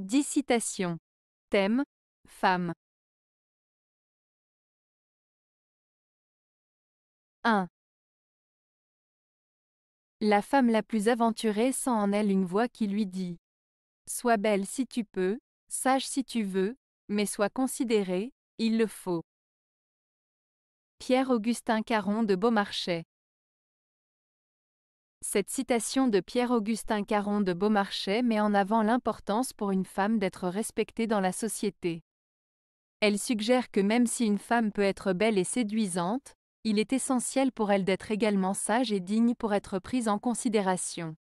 10 citations. Thème: femme. 1. La femme la plus aventurée sent en elle une voix qui lui dit: sois belle si tu peux, sage si tu veux, mais sois considérée, il le faut. Pierre-Augustin Caron de Beaumarchais. Cette citation de Pierre-Augustin Caron de Beaumarchais met en avant l'importance pour une femme d'être respectée dans la société. Elle suggère que même si une femme peut être belle et séduisante, il est essentiel pour elle d'être également sage et digne pour être prise en considération.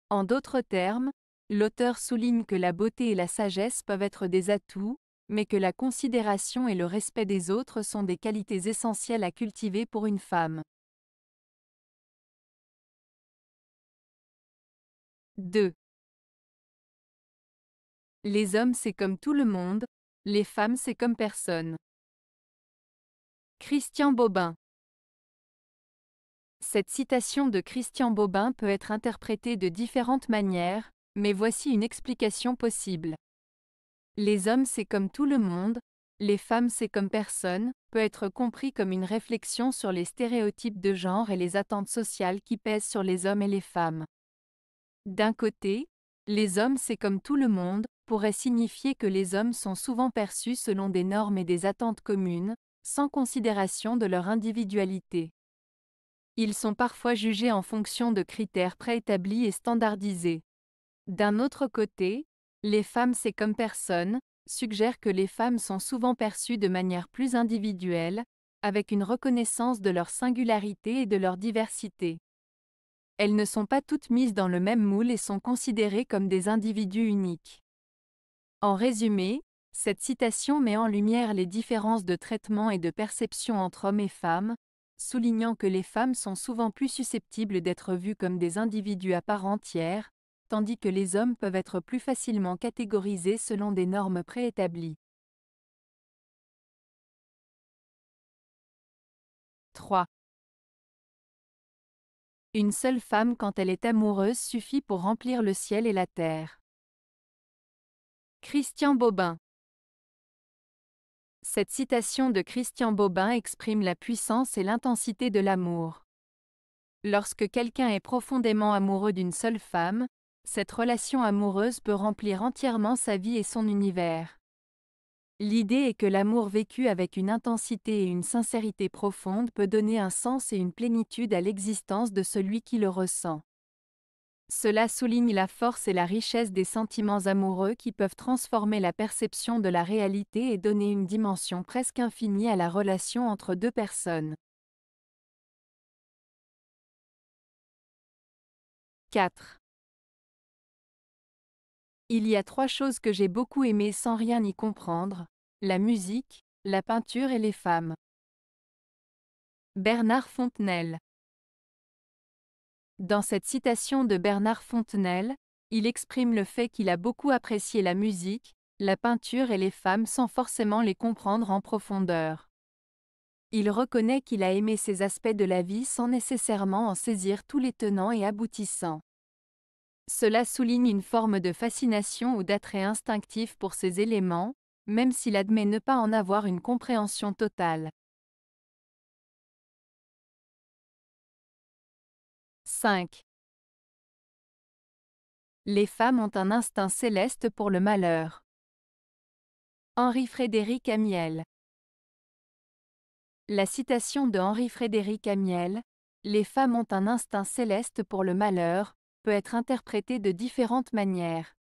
En d'autres termes, l'auteur souligne que la beauté et la sagesse peuvent être des atouts, mais que la considération et le respect des autres sont des qualités essentielles à cultiver pour une femme. 2. Les hommes c'est comme tout le monde, les femmes c'est comme personne. Christian Bobin. Cette citation de Christian Bobin peut être interprétée de différentes manières, mais voici une explication possible. Les hommes c'est comme tout le monde, les femmes c'est comme personne, peut être compris comme une réflexion sur les stéréotypes de genre et les attentes sociales qui pèsent sur les hommes et les femmes. D'un côté, les hommes c'est comme tout le monde, pourrait signifier que les hommes sont souvent perçus selon des normes et des attentes communes, sans considération de leur individualité. Ils sont parfois jugés en fonction de critères préétablis et standardisés. D'un autre côté, les femmes c'est comme personne, suggère que les femmes sont souvent perçues de manière plus individuelle, avec une reconnaissance de leur singularité et de leur diversité. Elles ne sont pas toutes mises dans le même moule et sont considérées comme des individus uniques. En résumé, cette citation met en lumière les différences de traitement et de perception entre hommes et femmes, soulignant que les femmes sont souvent plus susceptibles d'être vues comme des individus à part entière, tandis que les hommes peuvent être plus facilement catégorisés selon des normes préétablies. 3. Une seule femme quand elle est amoureuse suffit pour remplir le ciel et la terre. Christian Bobin. Cette citation de Christian Bobin exprime la puissance et l'intensité de l'amour. Lorsque quelqu'un est profondément amoureux d'une seule femme, cette relation amoureuse peut remplir entièrement sa vie et son univers. L'idée est que l'amour vécu avec une intensité et une sincérité profonde peut donner un sens et une plénitude à l'existence de celui qui le ressent. Cela souligne la force et la richesse des sentiments amoureux qui peuvent transformer la perception de la réalité et donner une dimension presque infinie à la relation entre deux personnes. 4. Il y a 3 choses que j'ai beaucoup aimées sans rien y comprendre: la musique, la peinture et les femmes. Bernard Fontenelle. Dans cette citation de Bernard Fontenelle, il exprime le fait qu'il a beaucoup apprécié la musique, la peinture et les femmes sans forcément les comprendre en profondeur. Il reconnaît qu'il a aimé ces aspects de la vie sans nécessairement en saisir tous les tenants et aboutissants. Cela souligne une forme de fascination ou d'attrait instinctif pour ces éléments, même s'il admet ne pas en avoir une compréhension totale. 5. Les femmes ont un instinct céleste pour le malheur. Henri-Frédéric Amiel. La citation de Henri-Frédéric Amiel, « Les femmes ont un instinct céleste pour le malheur », peut être interprétée de différentes manières.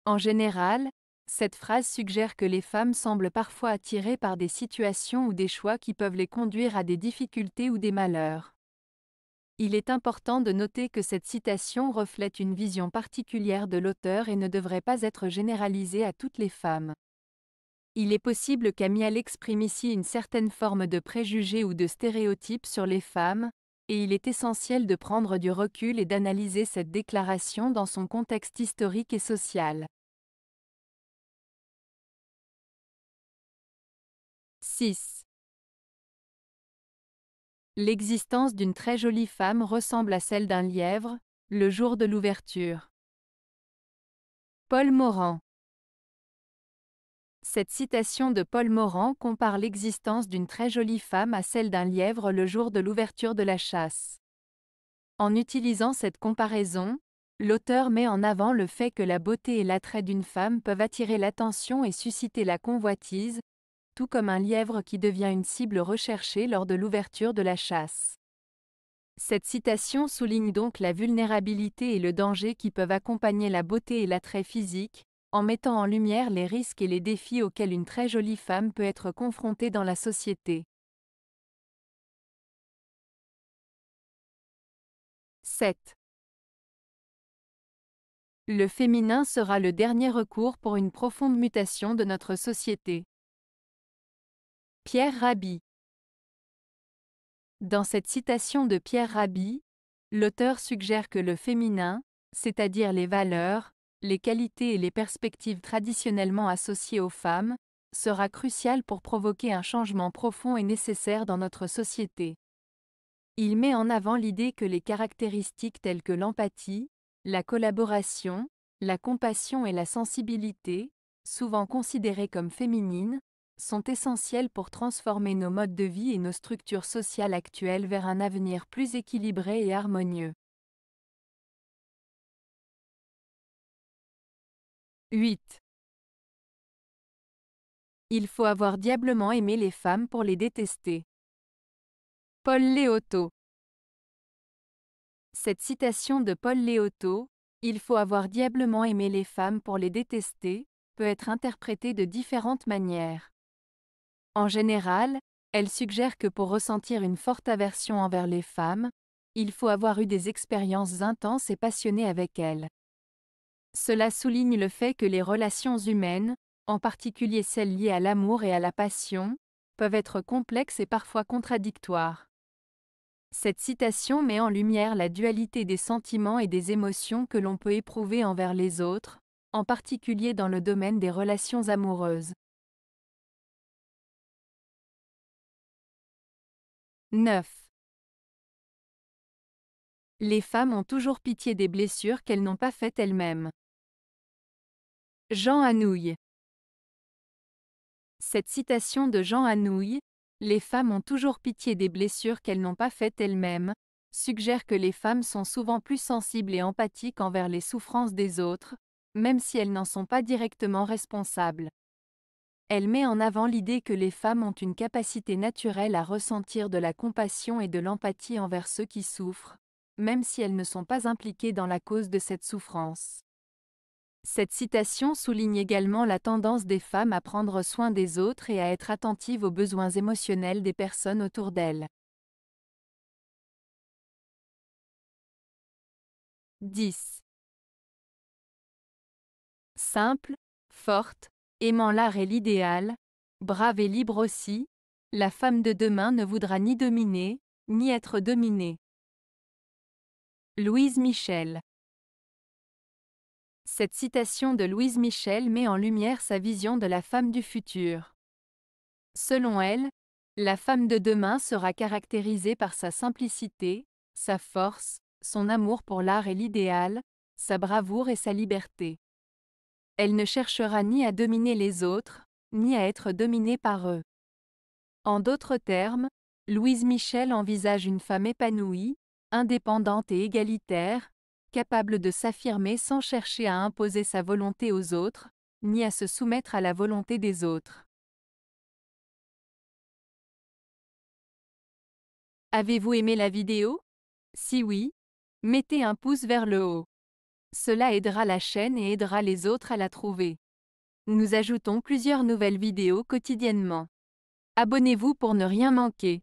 En général, cette phrase suggère que les femmes semblent parfois attirées par des situations ou des choix qui peuvent les conduire à des difficultés ou des malheurs. Il est important de noter que cette citation reflète une vision particulière de l'auteur et ne devrait pas être généralisée à toutes les femmes. Il est possible qu'Amiel exprime ici une certaine forme de préjugés ou de stéréotypes sur les femmes, et il est essentiel de prendre du recul et d'analyser cette déclaration dans son contexte historique et social. 6. L'existence d'une très jolie femme ressemble à celle d'un lièvre, le jour de l'ouverture. Paul Morand. Cette citation de Paul Morand compare l'existence d'une très jolie femme à celle d'un lièvre le jour de l'ouverture de la chasse. En utilisant cette comparaison, l'auteur met en avant le fait que la beauté et l'attrait d'une femme peuvent attirer l'attention et susciter la convoitise, tout comme un lièvre qui devient une cible recherchée lors de l'ouverture de la chasse. Cette citation souligne donc la vulnérabilité et le danger qui peuvent accompagner la beauté et l'attrait physique, en mettant en lumière les risques et les défis auxquels une très jolie femme peut être confrontée dans la société. 7. Le féminin sera le dernier recours pour une profonde mutation de notre société. Pierre Rabhi. Dans cette citation de Pierre Rabhi, l'auteur suggère que le féminin, c'est-à-dire les valeurs, les qualités et les perspectives traditionnellement associées aux femmes, sera crucial pour provoquer un changement profond et nécessaire dans notre société. Il met en avant l'idée que les caractéristiques telles que l'empathie, la collaboration, la compassion et la sensibilité, souvent considérées comme féminines, sont essentielles pour transformer nos modes de vie et nos structures sociales actuelles vers un avenir plus équilibré et harmonieux. 8. Il faut avoir diablement aimé les femmes pour les détester. Paul Léoto. Cette citation de Paul Léoto, « Il faut avoir diablement aimé les femmes pour les détester », peut être interprétée de différentes manières. En général, elle suggère que pour ressentir une forte aversion envers les femmes, il faut avoir eu des expériences intenses et passionnées avec elles. Cela souligne le fait que les relations humaines, en particulier celles liées à l'amour et à la passion, peuvent être complexes et parfois contradictoires. Cette citation met en lumière la dualité des sentiments et des émotions que l'on peut éprouver envers les autres, en particulier dans le domaine des relations amoureuses. 9. Les femmes ont toujours pitié des blessures qu'elles n'ont pas faites elles-mêmes. Jean Anouilh. Cette citation de Jean Anouilh, « Les femmes ont toujours pitié des blessures qu'elles n'ont pas faites elles-mêmes », suggère que les femmes sont souvent plus sensibles et empathiques envers les souffrances des autres, même si elles n'en sont pas directement responsables. Elle met en avant l'idée que les femmes ont une capacité naturelle à ressentir de la compassion et de l'empathie envers ceux qui souffrent, même si elles ne sont pas impliquées dans la cause de cette souffrance. Cette citation souligne également la tendance des femmes à prendre soin des autres et à être attentives aux besoins émotionnels des personnes autour d'elles. 10. Simple, forte, aimant l'art et l'idéal, brave et libre aussi, la femme de demain ne voudra ni dominer, ni être dominée. Louise Michel. Cette citation de Louise Michel met en lumière sa vision de la femme du futur. Selon elle, la femme de demain sera caractérisée par sa simplicité, sa force, son amour pour l'art et l'idéal, sa bravoure et sa liberté. Elle ne cherchera ni à dominer les autres, ni à être dominée par eux. En d'autres termes, Louise Michel envisage une femme épanouie, indépendante et égalitaire, capable de s'affirmer sans chercher à imposer sa volonté aux autres, ni à se soumettre à la volonté des autres. Avez-vous aimé la vidéo? Si oui, mettez un pouce vers le haut. Cela aidera la chaîne et aidera les autres à la trouver. Nous ajoutons plusieurs nouvelles vidéos quotidiennement. Abonnez-vous pour ne rien manquer.